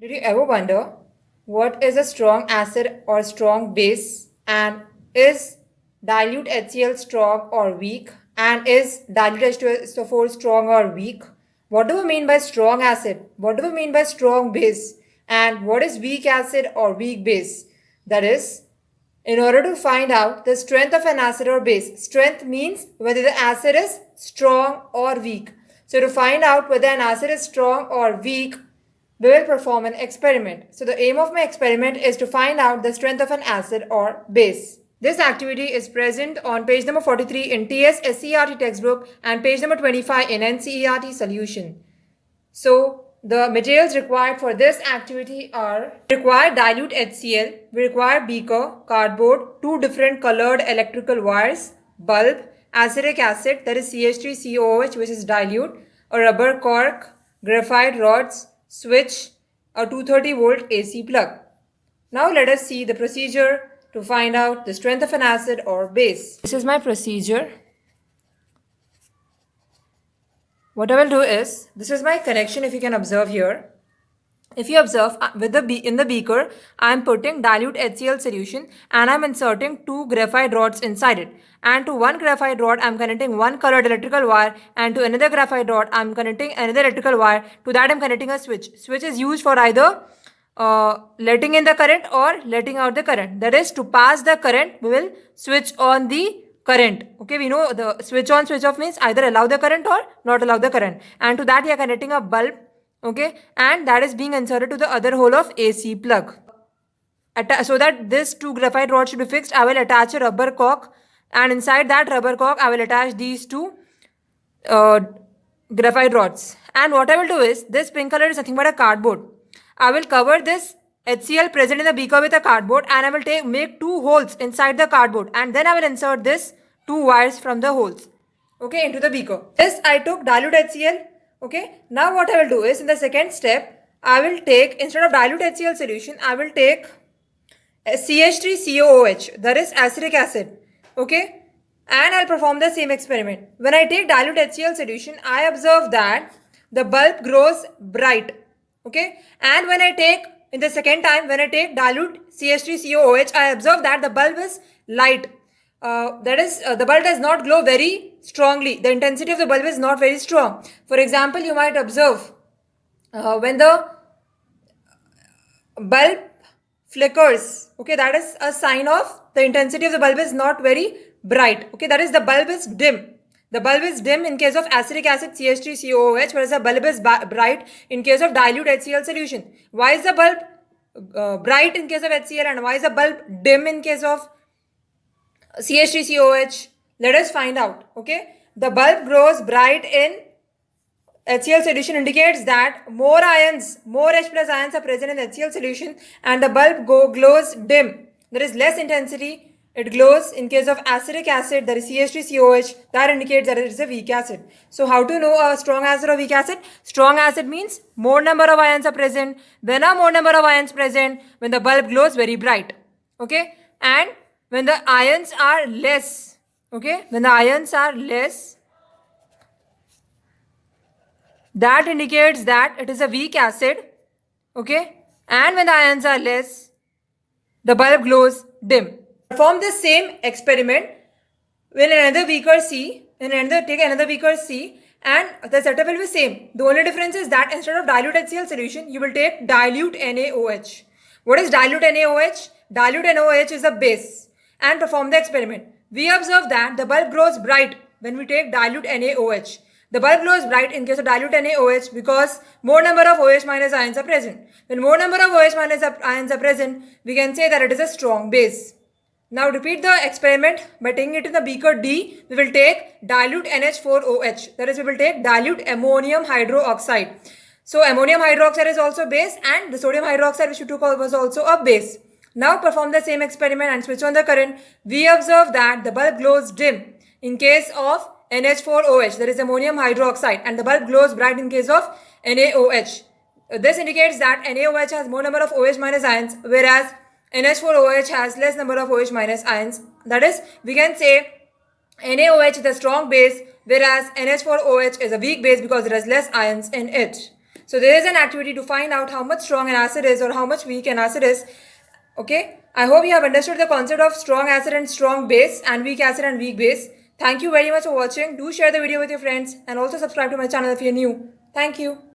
Did you ever wonder what is a strong acid or strong base, and is dilute HCl strong or weak, and is dilute H2SO4 strong or weak? What do we mean by strong acid? What do we mean by strong base? And what is weak acid or weak base? That is, in order to find out the strength of an acid or base, strength means whether the acid is strong or weak. So to find out whether an acid is strong or weak, we will perform an experiment. So the aim of my experiment is to find out the strength of an acid or base. This activity is present on page number 43 in TS SCERT textbook and page number 25 in NCERT solution. So the materials required for this activity are: we require dilute HCl, we require beaker, cardboard, two different colored electrical wires, bulb, acetic acid, that is CH3COOH, which is dilute, a rubber cork, graphite rods, switch, a 230 volt AC plug. Now let us see the procedure to find out the strength of an acid or base. This is my procedure. What I will do is, this is my connection, if you can observe here. If you observe, in the beaker, I am putting dilute HCl solution and I am inserting two graphite rods inside it. And to one graphite rod, I am connecting one colored electrical wire, and to another graphite rod, I am connecting another electrical wire. To that, I am connecting a switch. Switch is used for either letting in the current or letting out the current. That is, to pass the current, we will switch on the current. Okay, we know the switch on, switch off means either allow the current or not allow the current. And to that, we are connecting a bulb. Okay, and that is being inserted to the other hole of AC plug. So that this two graphite rods should be fixed, I will attach a rubber cork, and inside that rubber cork, I will attach these two graphite rods. And what I will do is, this pink color is nothing but a cardboard. I will cover this HCl present in the beaker with a cardboard, and I will make two holes inside the cardboard, and then I will insert this two wires from the holes, okay, into the beaker. This I took dilute HCl. Okay, now what I will do is, in the second step, I will take, instead of dilute HCl solution, I will take CH3COOH, that is acetic acid. Okay, and I'll perform the same experiment. When I take dilute HCl solution, I observe that the bulb grows bright. Okay, and when I take, in the second time, when I take dilute CH3COOH, I observe that the bulb is light. That is, the bulb does not glow very strongly. The intensity of the bulb is not very strong. For example, you might observe when the bulb flickers, okay, that is a sign of the intensity of the bulb is not very bright. Okay, that is, the bulb is dim. The bulb is dim in case of acetic acid CH3COOH, whereas the bulb is bright in case of dilute HCl solution. Why is the bulb bright in case of HCl, and why is the bulb dim in case of CH3COOH? Let us find out. Okay, the bulb grows bright in HCl solution indicates that more ions, more H plus ions are present in HCl solution, and the bulb glows dim. There is less intensity. It glows in case of acetic acid, that is CH3COOH. That indicates that it is a weak acid. So how to know a strong acid or weak acid? Strong acid means more number of ions are present. When are more number of ions present? When the bulb glows very bright. Okay, and when the ions are less. Okay, when the ions are less, that indicates that it is a weak acid. Okay, and when the ions are less, the bulb glows dim. Perform the same experiment when another beaker C, take another beaker C, and the setup will be same. The only difference is that instead of dilute HCl solution, you will take dilute NaOH. What is dilute NaOH? Dilute NaOH is a base. And perform the experiment. We observe that the bulb grows bright when we take dilute NaOH. The bulb glows bright in case of dilute NaOH because more number of OH minus ions are present. When more number of OH minus ions are present, we can say that it is a strong base. Now repeat the experiment by taking it in the beaker D. We will take dilute NH4OH. That is, we will take dilute ammonium hydroxide. So ammonium hydroxide is also base, and the sodium hydroxide which we took was also a base. Now perform the same experiment and switch on the current. We observe that the bulb glows dim in case of NH4OH, that is ammonium hydroxide, and the bulb glows bright in case of NaOH. This indicates that NaOH has more number of OH minus ions, whereas NH4OH has less number of OH minus ions. That is, we can say NaOH is a strong base, whereas NH4OH is a weak base because it has less ions in it. So there is an activity to find out how much strong an acid is or how much weak an acid is. Okay, I hope you have understood the concept of strong acid and strong base and weak acid and weak base. Thank you very much for watching. Do share the video with your friends and also subscribe to my channel if you're new. Thank you.